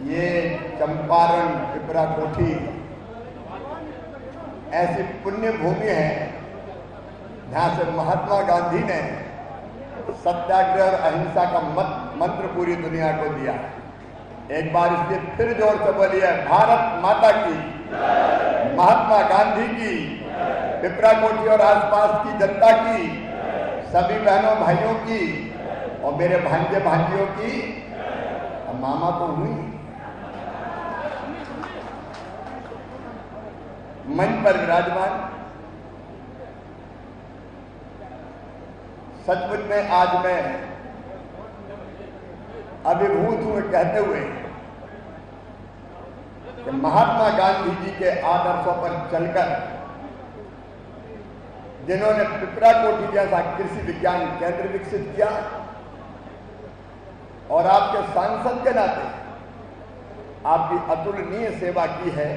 ये चंपारण पिपरा कोठी ऐसी पुण्य भूमि है जहां से महात्मा गांधी ने सत्याग्रह और अहिंसा का मंत्र पूरी दुनिया को दिया। एक बार इसलिए फिर जोर से बोलिए, भारत माता की, महात्मा गांधी की, पिपरा कोठी और आसपास की जनता की, सभी बहनों भाइयों की और मेरे भांजे भांजियों की। मामा तो हुई। मंच पर विराजमान सचमुच में आज मैं अभिभूत हूं कहते हुए कि महात्मा गांधी जी के आदर्शों पर चलकर जिन्होंने पिपरा कोठी जैसा कृषि विज्ञान केंद्र विकसित किया और आपके सांसद के नाते आपकी अतुलनीय सेवा की है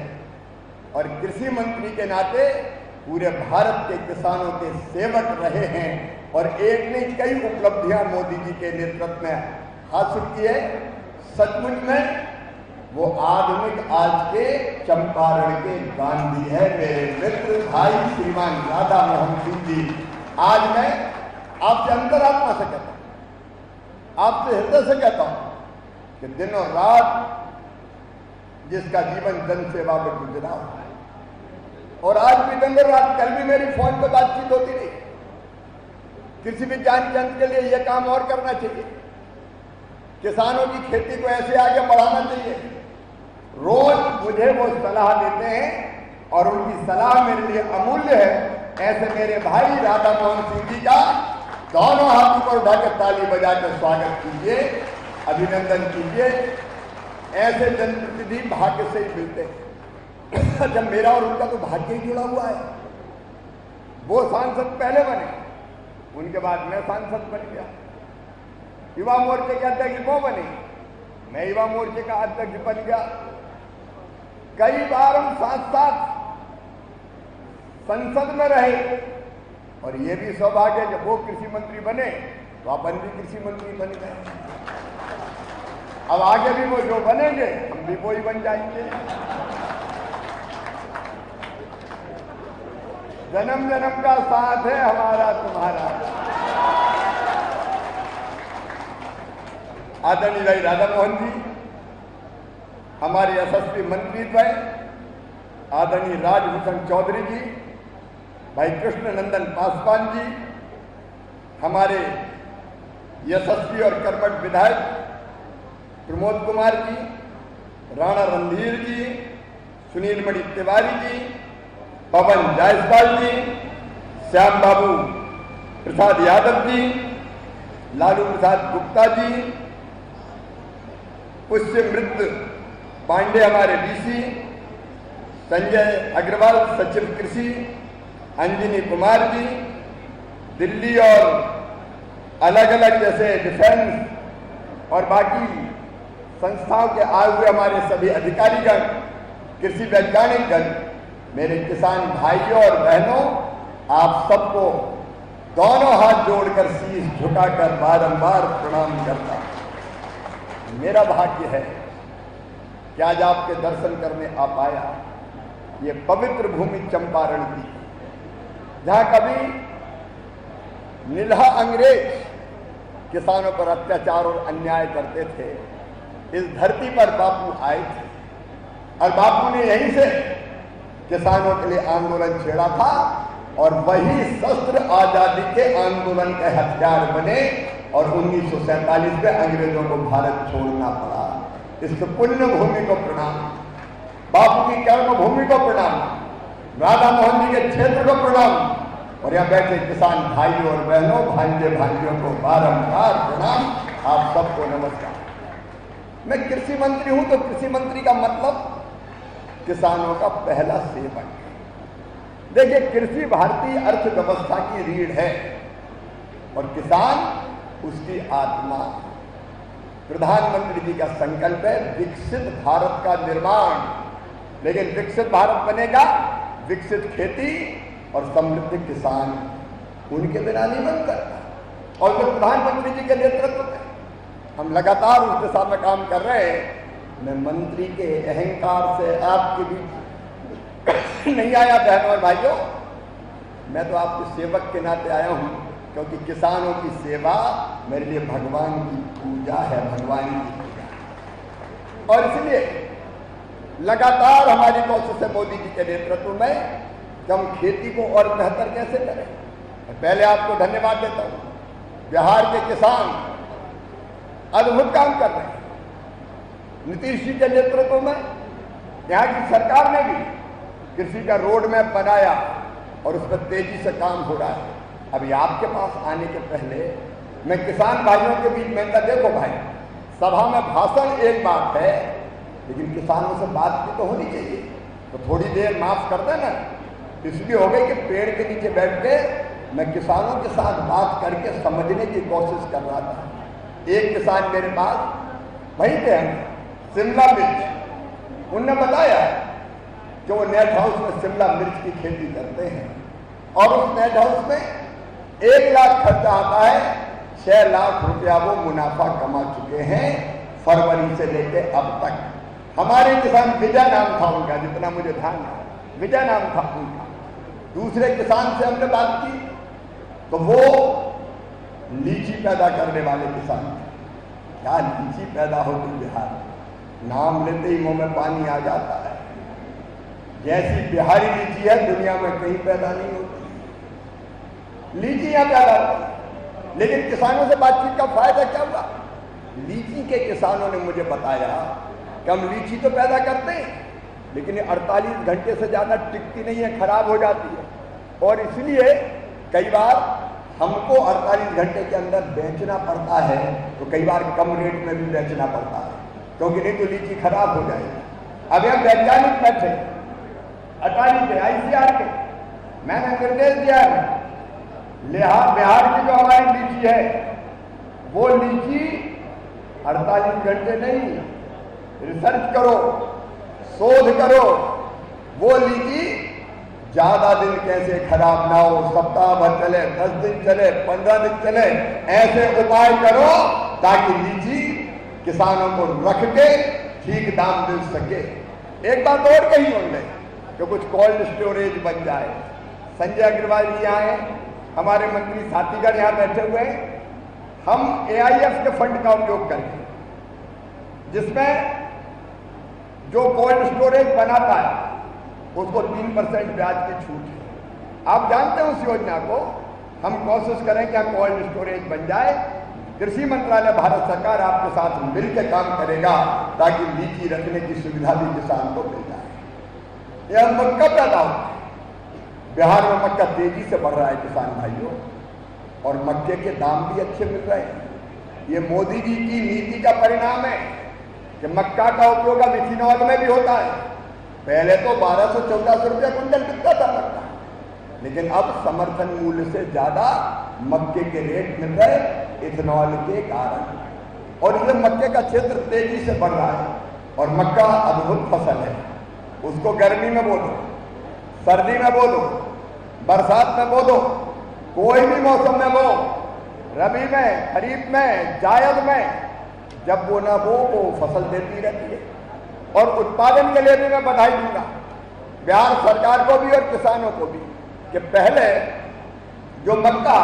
और कृषि मंत्री के नाते पूरे भारत के किसानों के सेवक रहे हैं और एक नहीं कई उपलब्धियां मोदी जी के नेतृत्व में हासिल की है। सचमुच में वो आधुनिक आज के चंपारण के गांधी है। मेरे मित्र भाई श्रीमान राधा मोहन सिंह जी, आज मैं आपसे अंतरात्मा से कहता हूं, आपसे हृदय से कहता हूं कि दिनों रात जिसका जीवन जन सेवा में गुजरा है और आज भी दिन रात, कल भी मेरी फोन पर बातचीत होती रही। कृषि विज्ञान केंद्र के लिए यह काम और करना चाहिए, किसानों की खेती को ऐसे आगे बढ़ाना चाहिए। रोज मुझे वो सलाह देते हैं और उनकी सलाह मेरे लिए अमूल्य है। ऐसे मेरे भाई राधा मोहन सिंह जी का दोनों हाथों पर उठाकर ताली बजाकर स्वागत कीजिए, अभिनंदन कीजिए। ऐसे जनप्रतिनिधि भाग्य से ही मिलते हैं। जब मेरा और उनका तो भाग्य ही जुड़ा हुआ है। वो सांसद पहले बने, उनके बाद मैं सांसद बन गया। युवा मोर्चे के अध्यक्ष वो बने, मैं युवा मोर्चे का अध्यक्ष बन गया। कई बार हम साथ साथ संसद में रहे और ये भी सौभाग्य जब वो कृषि मंत्री बने तो अपन भी कृषि मंत्री बन गए। अब आगे भी वो जो बनेंगे हम भी वो ही बन जाएंगे। जन्म जन्म का साथ है हमारा तुम्हारा। आदरणीय भाई राधा मोहन जी, हमारे यशस्वी मंत्री द्वय आदरणीय राजभूषण चौधरी जी, भाई कृष्ण नंदन पासवान जी, हमारे यशस्वी और कर्मठ विधायक प्रमोद कुमार जी, राणा रणधीर जी, सुनील मणि तिवारी जी, पवन जायसवाल जी, श्याम बाबू प्रसाद यादव जी, लालू प्रसाद गुप्ता जी, पुष्यमृत पांडे हमारे डीसी, संजय अग्रवाल सचिव कृषि, अंजनी कुमार जी, दिल्ली और अलग अलग जैसे डिफेंस और बाकी संस्थाओं के आए हुए हमारे सभी अधिकारीगण, कृषि वैज्ञानिकगण, मेरे किसान भाइयों और बहनों, आप सबको दोनों हाथ जोड़कर शीश झुकाकर बारंबार प्रणाम करता हूं। मेरा भाग्य है कि आज आपके दर्शन करने आ पाया। ये पवित्र भूमि चंपारण की, जहां कभी निलहा अंग्रेज किसानों पर अत्याचार और अन्याय करते थे, इस धरती पर बापू आए थे और बापू ने यहीं से किसानों के लिए आंदोलन छेड़ा था और वही शस्त्र आजादी के आंदोलन के हथियार बने और 1947 में अंग्रेजों को भारत छोड़ना पड़ा। इस पुण्य भूमि को प्रणाम, बापू की कर्म भूमि को प्रणाम, राधा मोहन जी के क्षेत्र को प्रणाम और यहाँ बैठे किसान भाइयों और बहनों, भांजे भांजियों को बारंबार प्रणाम। आप सबको नमस्कार। मैं कृषि मंत्री हूं तो कृषि मंत्री का मतलब किसानों का पहला सेवक। देखिए, कृषि भारतीय अर्थव्यवस्था की रीढ़ है और किसान उसकी आत्मा। प्रधानमंत्री जी का संकल्प है विकसित भारत का निर्माण, लेकिन विकसित भारत बनेगा विकसित खेती और समृद्ध किसान, उनके बिना नहीं बन सकता। और जो प्रधानमंत्री जी के नेतृत्व में हम लगातार उस दिशा में काम कर रहे हैं, मैं मंत्री के अहंकार से आपके बीच नहीं आया बहनों और भाइयों, मैं तो आपके सेवक के नाते आया हूं, क्योंकि किसानों की सेवा मेरे लिए भगवान की पूजा है, भगवान की पूजा। और इसलिए लगातार हमारी कोशिश है मोदी जी के नेतृत्व में कि हम खेती को और बेहतर कैसे करें। मैं पहले आपको धन्यवाद देता हूं। बिहार के किसान अद्भुत काम कर रहे हैं। नीतीश जी के नेतृत्व में यहाँ की सरकार ने भी कृषि का रोड मैप बनाया और उस पर तेजी से काम हो रहा है। अभी आपके पास आने के पहले मैं किसान भाइयों के बीच में देखो भाई, सभा में भाषण एक बात है, लेकिन किसानों से बात भी तो होनी चाहिए। तो थोड़ी देर माफ कर देना, इसलिए हो गई कि पेड़ के नीचे बैठ के मैं किसानों के साथ बात करके समझने की कोशिश कर रहा था। एक किसान मेरे पास वहीं पे हैं, शिमला मिर्च, उनने बताया कि वो नेट हाउस में शिमला मिर्च की खेती करते हैं और उस नेट हाउस में 1 लाख खर्चा आता है, 6 लाख रुपया वो मुनाफा कमा चुके हैं फरवरी से लेकर अब तक। हमारे किसान विजय नाम था उनका, जितना मुझे ध्यान है विजय नाम था उनका। दूसरे किसान से हमने बात की तो वो लीची पैदा करने वाले किसान थे। क्या लीची पैदा होती बिहार में, नाम लेते ही मुंह में पानी आ जाता है। जैसी बिहारी लीची है दुनिया में कहीं पैदा नहीं होती, लीची यहां पैदा होती। लेकिन किसानों से बातचीत का फायदा क्या हुआ? लीची के किसानों ने मुझे बताया कि हम लीची तो पैदा करते हैं, लेकिन 48 घंटे से ज़्यादा टिकती नहीं है, खराब हो जाती है। और इसलिए कई बार हमको 48 घंटे के अंदर बेचना पड़ता है, तो कई बार कम रेट में भी बेचना पड़ता है, क्योंकि नहीं तो लीची खराब हो जाएगी। अभी हम वैज्ञानिक बैठे अटारी के ICR के, मैंने निर्देश दिया है बिहार की जो हमारी लीची है वो लीची 48 घंटे नहीं, रिसर्च करो, शोध करो, वो लीची ज्यादा दिन कैसे खराब ना हो, सप्ताह भर चले, 10 दिन चले, 15 दिन चले, ऐसे उपाय करो ताकि लीची किसानों को रख के ठीक दाम मिल सके। एक बात और कही उन्होंने कि कुछ कोल्ड स्टोरेज बन जाए। संजय अग्रवाल जी यहाँ हैं, हमारे मंत्री साथीगण यहाँ बैठे हुए हैं। हम AIF के फंड का उपयोग करके, जिसमें जो कोल्ड स्टोरेज बनाता है उसको 3% ब्याज की छूट है। आप जानते हैं उस योजना को, हम कोशिश करें कि कोल्ड स्टोरेज बन जाए। कृषि मंत्रालय भारत सरकार आपके साथ मिलकर काम करेगा ताकि लीची रखने की सुविधा भी किसान को मिल जाए। यह मक्का पैदा होता है बिहार में, मक्का तेजी से बढ़ रहा है किसान भाइयों, और मक्के के दाम भी अच्छे मिल रहे हैं। ये मोदी जी की नीति का परिणाम है कि मक्का का उपयोग अब इथेनॉल में भी होता है। पहले तो 1200-1400 रुपया क्विंटल बिकता था मक्का, लेकिन अब समर्थन मूल्य से ज्यादा मक्के के रेट मिल रहे इथेनॉल के कारण, और इसलिए मक्के का क्षेत्र तेजी से बढ़ रहा है। और मक्का अद्भुत फसल है, उसको गर्मी में बो दो, सर्दी में बो दो, बरसात में बो दो, कोई भी मौसम में बो, रबी में, खरीफ में, जायद में, जब वो ना वो फसल देती रहती है। और उत्पादन के लिए भी मैं बधाई दूंगा बिहार सरकार को भी और किसानों को भी कि पहले जो मक्का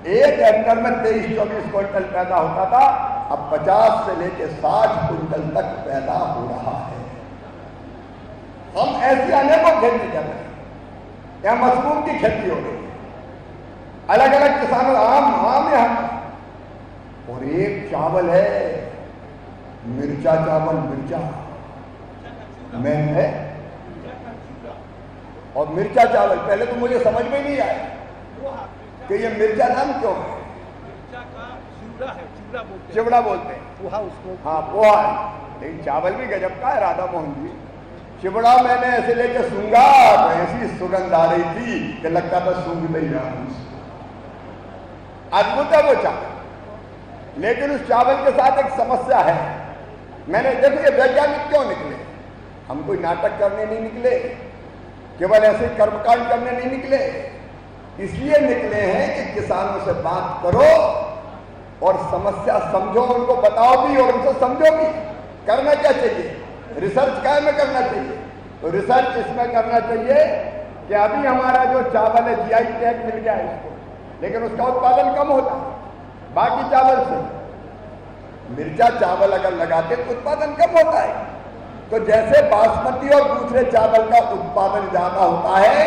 1 हेक्टेयर में 23-24 क्विंटल पैदा होता था, अब 50 से लेकर 60 क्विंटल तक पैदा हो रहा है। हम ऐसी अनेकों खेती कर रहे हैं, यहाँ मशरूम की खेती हो रही है, अलग अलग किसानों, आम यहाँ, और एक चावल है मिर्चा चावल, मिर्चा में है, और मिर्चा चावल पहले तो मुझे समझ में नहीं आया कि ये मिर्चा नाम क्यों है। चिवड़ा बोलते हैं पोहा उसको, हाँ पोहा, लेकिन चावल भी गजब का है राधा मोहन जी। चिवड़ा मैंने ऐसे लेके सूंघा तो ऐसी सुगंध आ रही थी कि लगता था सूंघ नहीं रहा। अद्भुत है वो चावल, लेकिन उस चावल के साथ एक समस्या है। मैंने देखिए वैज्ञानिक क्यों निकले, हम कोई नाटक करने नहीं निकले, केवल ऐसे कर्मकांड करने नहीं निकले, इसलिए निकले हैं कि किसानों से बात करो और समस्या समझो, उनको बताओ भी और उनसे समझो भी। करना क्या चाहिए? रिसर्च क्या में करना चाहिए? तो रिसर्च इसमें करना चाहिए कि अभी हमारा जो चावल है जीआई टैग मिल गया है इसको, लेकिन उसका उत्पादन कम होता है बाकी चावल से। मिर्चा चावल अगर लगाते तो उत्पादन कम होता है। तो जैसे बासमती और दूसरे चावल का उत्पादन ज्यादा होता है,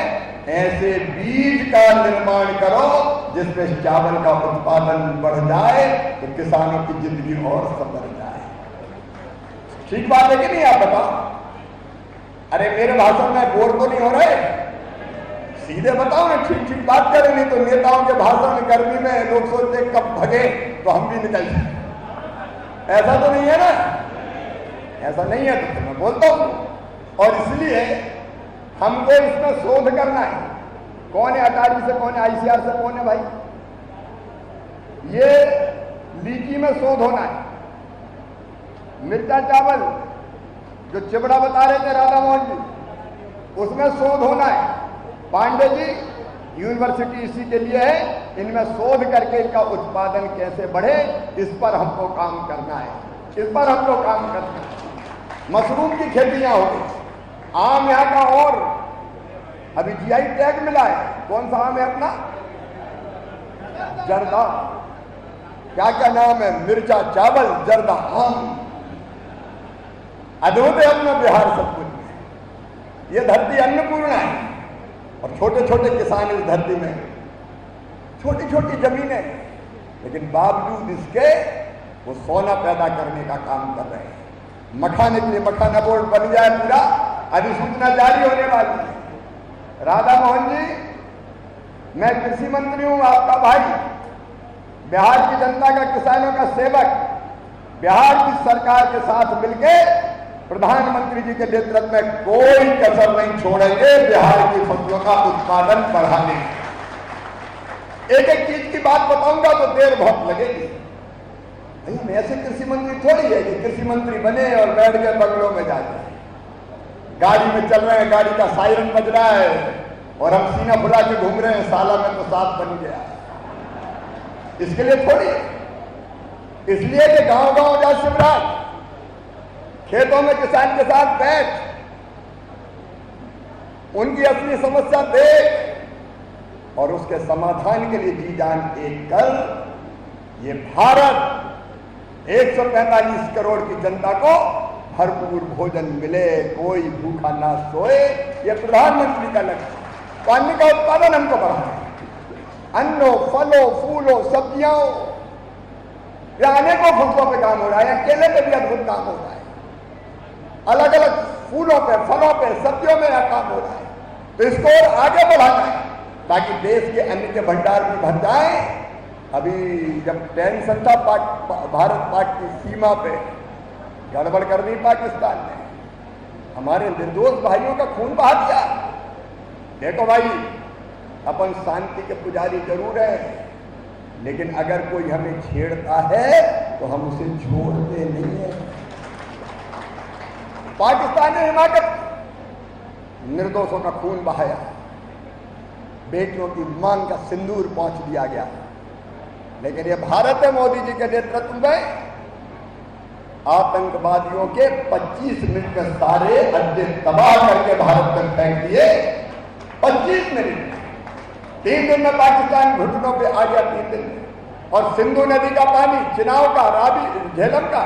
ऐसे बीज का निर्माण करो जिससे चावल का उत्पादन बढ़ जाए, तो किसानों की जिंदगी और सफल जाए। ठीक बात है कि नहीं? आप बताओ। अरे मेरे भाषण में बोर तो नहीं हो रहे? सीधे बताओ ना, ठीक ठीक बात करें, नहीं तो नेताओं के भाषण में गर्मी में लोग सोचते कब भगे तो हम भी निकल जाए। ऐसा तो नहीं है ना? ऐसा नहीं है तो मैं बोलता हूं। और इसलिए हमको इसमें शोध करना है। कौन है अटारी से, कौन है आईसीआर से, कौन है भाई? ये लीची में शोध होना है। मिर्चा चावल जो चिबड़ा बता रहे थे राधा मोहन जी, उसमें शोध होना है। पांडे जी यूनिवर्सिटी इसी के लिए है, इनमें शोध करके इनका उत्पादन कैसे बढ़े, इस पर हमको काम करना है। इस पर हमको काम करना है। मशरूम की खेतियां हो गई, आम यहाँ का, और अभी जीआई टैग मिला है। कौन सा आम है अपना? जर्दा। क्या क्या नाम है? मिर्चा चावल, जर्दा, आम। अद्भुत है अपना बिहार सब कुछ में। ये धरती अन्नपूर्णा है और छोटे छोटे किसान इस धरती में, छोटी छोटी जमीनें, लेकिन बावजूद इसके वो सोना पैदा करने का काम कर रहे हैं। मखाने के लिए मखाना बोर्ड बन जाए पूरा, अधिसूचना जारी होने वाली है। राधा मोहन जी, मैं कृषि मंत्री हूं, आपका भाई, बिहार की जनता का, किसानों का सेवक। बिहार की सरकार के साथ मिलकर प्रधानमंत्री जी के नेतृत्व में कोई कसर नहीं छोड़ेंगे बिहार की फसलों का उत्पादन बढ़ाने। एक एक चीज की बात बताऊंगा तो देर बहुत लगेगी। हम ऐसे कृषि मंत्री थोड़ी है कि कृषि मंत्री बने और बैठ के बंगलों में जाते हैं, गाड़ी में चल रहे हैं, गाड़ी का सायरन बज रहा है और हम सीना फुला के घूम रहे हैं, साला में तो साथ बन गया। इसके लिए थोड़ी है। इसलिए कि गांव गांव जा शिवराज, खेतों में किसान के साथ बैठ, उनकी अपनी समस्या देख और उसके समाधान के लिए जी जान एक कर। ये भारत 145 करोड़ की जनता को भरपूर भोजन मिले, कोई भूखा ना सोए, ये प्रधानमंत्री का लक्ष्य। तो अन्न का उत्पादन हमको बढ़ाना है। अन्नों, फलों, फूलों, सब्जियों, या अनेकों फसलों पे काम हो रहा है। केले पे भी अद्भुत काम हो रहा है। अलग अलग फूलों पे, फलों पे, सब्जियों में यह काम हो रहा है। तो इसको और आगे बढ़ाना है ताकि देश के अन्न के भंडार भी भर जाए। अभी जब टेंशन था भारत पाक की सीमा पे, गड़बड़ कर दी पाकिस्तान ने, हमारे निर्दोष भाइयों का खून बहा दिया। देखो भाई, अपन शांति के पुजारी जरूर हैं, लेकिन अगर कोई हमें छेड़ता है तो हम उसे छोड़ते नहीं है। पाकिस्तान ने हिमाकत निर्दोषों का खून बहाया, बेटियों की मांग का सिंदूर पहुंच दिया गया। लेकिन ये भारत है, मोदी जी के नेतृत्व में आतंकवादियों के 25 मिनट में सारे अड्डे तबाह करके भारत में फेंक दिए। 25 मिनट, 3 दिन में पाकिस्तान घुटनों पे आ गया। 3 दिन में। और सिंधु नदी का पानी, चिनाव का, रावी, झेलम का,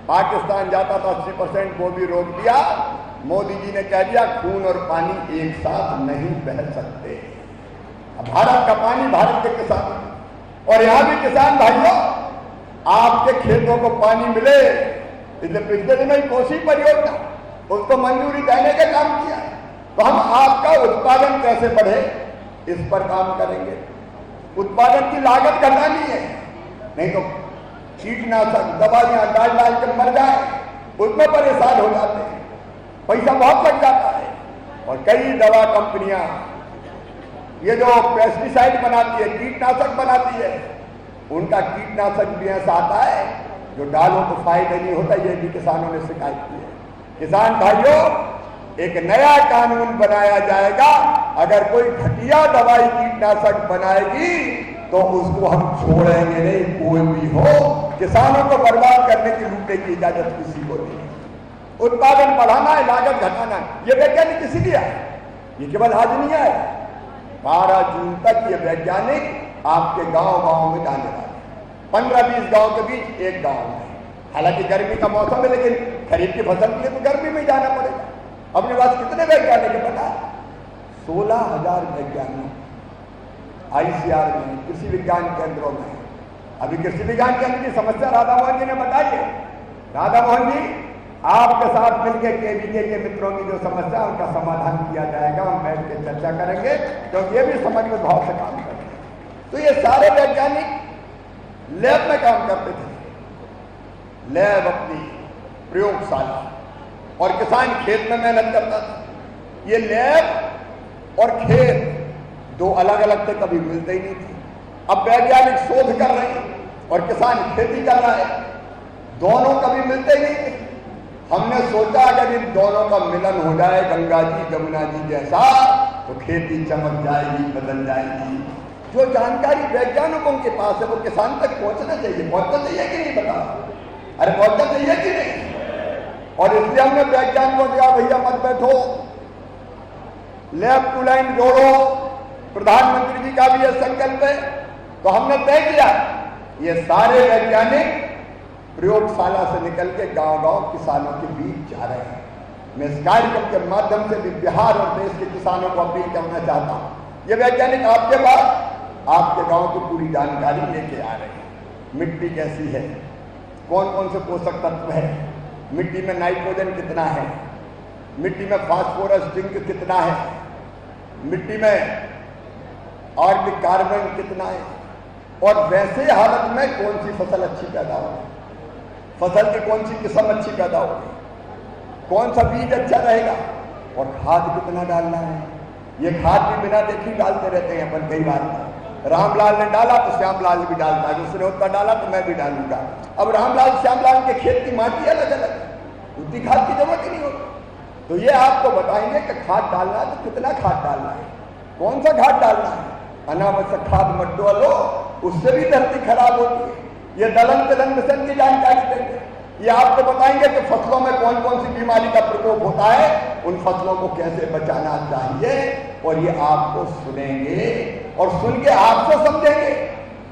पाकिस्तान जाता था 80%, वो भी रोक दिया। मोदी जी ने कह दिया खून और पानी एक साथ नहीं बह सकते। अब भारत का पानी भारत के किसान, और यहां भी किसान भाइयों, आपके खेतों को पानी मिले, इसलिए पिछले दिन ही कोसी परियोजना उसको मंजूरी देने का काम किया। तो हम आपका उत्पादन कैसे बढ़े, इस पर काम करेंगे। उत्पादन की लागत घटानी है, नहीं तो कीटनाशक दवाइयां डाल डाल कर मर जाए, उसमें परेशान हो जाते हैं, पैसा बहुत लग जाता है। और कई दवा कंपनियां ये जो पेस्टिसाइड बनाती है, कीटनाशक बनाती है, उनका कीटनाशक भी ऐसा आता है जो डालो तो फायदा नहीं होता। ये भी किसानों ने शिकायत की है। किसान भाइयों, एक नया कानून बनाया जाएगा, अगर कोई घटिया दवाई कीटनाशक बनाएगी तो उसको हम छोड़ेंगे नहीं, कोई भी हो, किसानों को बर्बाद करने की रुपए की इजाजत किसी को नहीं। उत्पादन बढ़ाना है, लागत घटाना है, ये वैज्ञानिक इसीलिए आए, ये केवल आज नहीं आए। 12 जून तक ये वैज्ञानिक आपके गांव-गांव में जाने वाले, 15-20 गांव के बीच एक गांव में। हालांकि गर्मी का मौसम है, लेकिन खरीफ की फसल के लिए तो गर्मी में जाना पड़ेगा। अपने पास कितने वैज्ञानिक है पता? 16,000 वैज्ञानिक ICR में, कृषि विज्ञान केंद्रों में। अभी कृषि विज्ञान केंद्र की समस्या राधा मोहन जी ने बताई है। राधा मोहन जी, आपके साथ मिलकर KVK के मित्रों की जो समस्या, उनका समाधान किया जाएगा। हम बैठ के चर्चा करेंगे, क्योंकि ये भी समन्वय भाव से काम करते हैं। तो ये सारे वैज्ञानिक लैब में काम करते थे, लैब अपनी प्रयोगशाला, और किसान खेत में मेहनत करता था। ये लैब और खेत दो अलग अलग थे, कभी मिलते ही नहीं थे। अब वैज्ञानिक शोध कर रहे हैं और किसान खेती कर रहा है, दोनों कभी मिलते ही नहीं थे। हमने सोचा अगर इन दोनों का मिलन हो जाए गंगा जी जमुना जी जैसा, तो खेती चमक जाएगी, बदल जाएगी। जो जानकारी वैज्ञानिकों के पास है वो किसान तक पहुंचना चाहिए। पहुंचना चाहिए कि नहीं? बता, अरे पहुंचना चाहिए कि नहीं? और इसलिए हमने वैज्ञानिकों से कहा, भैया मत बैठो, लैब टू लाइन जोड़ो। प्रधानमंत्री जी का भी यह संकल्प है। तो हमने तय किया ये सारे वैज्ञानिक प्रयोगशाला से निकल के गांव-गांव किसानों के बीच जा रहे हैं। मैं इस कार्यक्रम के माध्यम से भी बिहार और देश के किसानों को अपील करना चाहता हूं, ये वैज्ञानिक आपके पास आपके गांव की पूरी जानकारी लेके आ रहे हैं। मिट्टी कैसी है, कौन कौन से पोषक तत्व है, मिट्टी में नाइट्रोजन कितना है, मिट्टी में फास्फोरस जिंक कितना है, मिट्टी में ऑर्गेनिक कार्बन कितना है, और वैसे हालत में कौन सी फसल अच्छी पैदा होगी, फसल की कौन सी किस्म अच्छी पैदा होगी, कौन सा बीज अच्छा रहेगा, और खाद कितना डालना है। ये खाद भी बिना देखी डालते रहते हैं अपन कई बार। रामलाल ने डाला तो श्यामलाल भी डालता है, उसने उतना डाला तो मैं भी डालूंगा। अब रामलाल श्यामलाल के खेत की माटी अलग अलग है, उतनी खाद की जरूरत ही नहीं होती। तो ये आपको बताएंगे कि खाद डालना है तो कितना खाद डालना है, कौन सा खाद डालना है। अनावश्यक खाद मत डालो, उससे भी धरती खराब होती है। ये दलहन तिलहन मिशन की जानकारी देंगे। ये आपको बताएंगे कि फसलों में कौन कौन सी बीमारी का प्रकोप होता है, उन फसलों को कैसे बचाना चाहिए, और ये आपको सुनेंगे और सुन के आपसे समझेंगे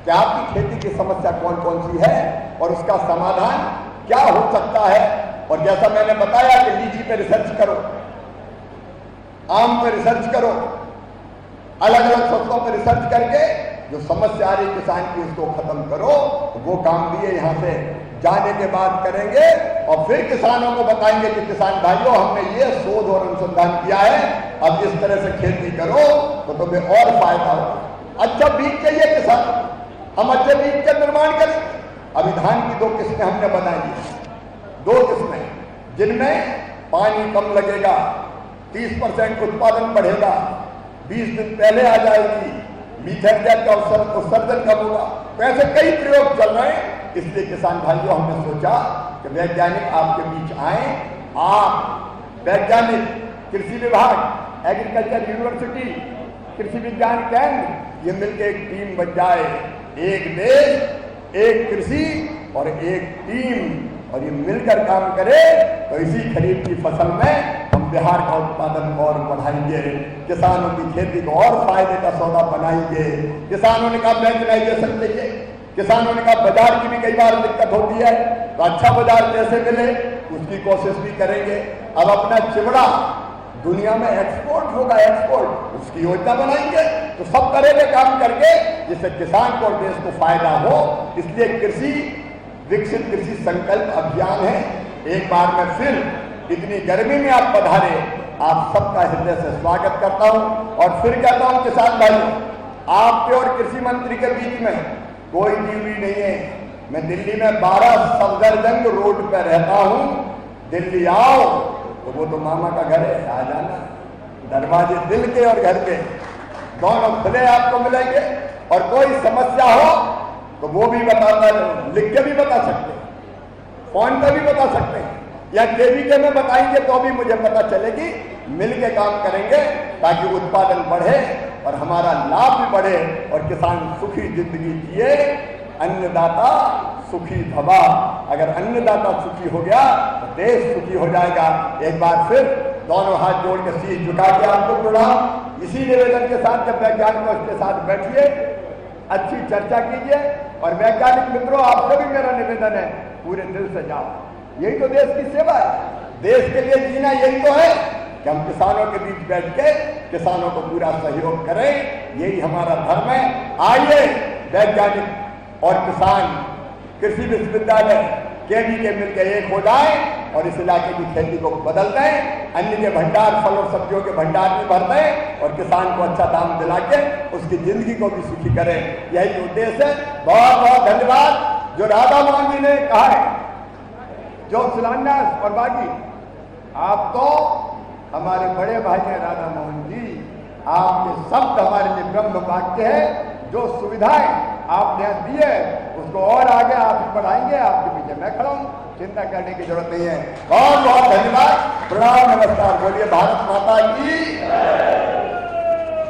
कि आपकी खेती की समस्या कौन कौन सी है और उसका समाधान क्या हो सकता है। और जैसा मैंने बताया कि लीची पे रिसर्च करो, आम पे रिसर्च करो, अलग अलग फसलों पे रिसर्च करके जो समस्या आ रही किसान की उसको खत्म करो। तो वो काम भी है यहाँ से जाने के बाद करेंगे, और फिर किसानों को बताएंगे कि किसान भाइयों हमने ये शोध और अनुसंधान किया है, अब इस तरह से खेती करो तो तुम्हें और फायदा होगा। अच्छा बीज चाहिए किसान, हम अच्छे बीज का निर्माण करें। अभी धान की 2 किस्में हमने बनाई है, 2 किस्में जिनमें पानी कम लगेगा, 30% उत्पादन बढ़ेगा, 20 दिन पहले आ जाएगी, मीथेन गैस का उत्सर्जन कम होगा। तो ऐसे कई प्रयोग चल रहे हैं। इसलिए किसान भाइयों हमने सोचा कि वैज्ञानिक आपके बीच आए, आप वैज्ञानिक, कृषि विभाग, एग्रीकल्चर यूनिवर्सिटी, कृषि विज्ञान केंद्र, ये मिलकर एक टीम बन जाए। एक देश, एक कृषि और एक टीम, और ये मिलकर काम करे तो इसी खरीफ की फसल में हम बिहार का उत्पादन और बढ़ाएंगे, किसानों की खेती को और फायदे का सौदा बनाएंगे। किसानों ने कहा मैकेनाइजेशन चाहिए, किसानों ने कहा बाजार की भी कई बार दिक्कत होती है, तो अच्छा बाजार कैसे मिले उसकी कोशिश भी करेंगे। अब अपना चिवड़ा दुनिया में एक्सपोर्ट होगा, एक्सपोर्ट, उसकी योजना बनाएंगे। तो सब तरह के काम करके जिससे किसान को और देश को फायदा हो। इसलिए कृषि विकसित कृषि संकल्प अभियान है। एक बार मैं फिर इतनी गर्मी में आप पधारे, आप सबका हृदय से स्वागत करता हूं, और फिर कहता हूं किसान भाइयों, आपके और कृषि मंत्री के बीच में कोई दूरी नहीं है। मैं दिल्ली में 12 सफदरजंग रोड पर रहता हूं, दिल्ली आओ तो वो तो मामा का घर है, आ जाना। दरवाजे दिल के और घर के दोनों खुले आपको मिलेंगे। और कोई समस्या हो तो वो भी बताता, लिख के भी बता सकते हैं, फोन पर भी बता सकते हैं, या केवीके में बताएंगे तो भी मुझे पता चलेगी। मिलके काम करेंगे ताकि उत्पादन बढ़े और हमारा लाभ भी बढ़े और किसान सुखी जिंदगी जिए, अन्नदाता सुखी भवा। अगर अन्नदाता सुखी हो गया तो देश सुखी हो जाएगा। एक बार फिर दोनों हाथ जोड़ के शीश झुका के आपको प्रणाम। इसी निवेदन के साथ जब वैज्ञानिकों के साथ बैठिए, अच्छी चर्चा कीजिए और वैज्ञानिक मित्रों आपसे भी मेरा निवेदन है, पूरे दिल से जाओ। यही तो देश की सेवा है। देश के लिए जीना यही तो है कि हम किसानों के बीच बैठ के किसानों को पूरा सहयोग करें। यही हमारा धर्म है। आइए वैज्ञानिक और किसान कृषि विश्वविद्यालय केवी के मिलकर एक हो जाए और इस इलाके की खेती को बदल दें। अन्न के भंडार, फल और सब्जियों के भंडार भी भर दें और किसान को अच्छा दाम दिला के उसकी जिंदगी को भी सुखी करें। यही उद्देश्य है। बहुत बहुत धन्यवाद। जो राधा मोहन जी ने कहा है, जो शिलान्यास और बाकी, आप तो हमारे बड़े भाई हैं राधा मोहन जी। आपके शब्द हमारे लिए ब्रह्म वाक्य है। जो सुविधाएं आपने दी है उसको और आगे आप ही बढ़ाएंगे। आपके पीछे मैं खड़ा हूं, चिंता करने की जरूरत नहीं है। बहुत बहुत धन्यवाद। प्रणाम, नमस्कार। बोलिए भारत माता की।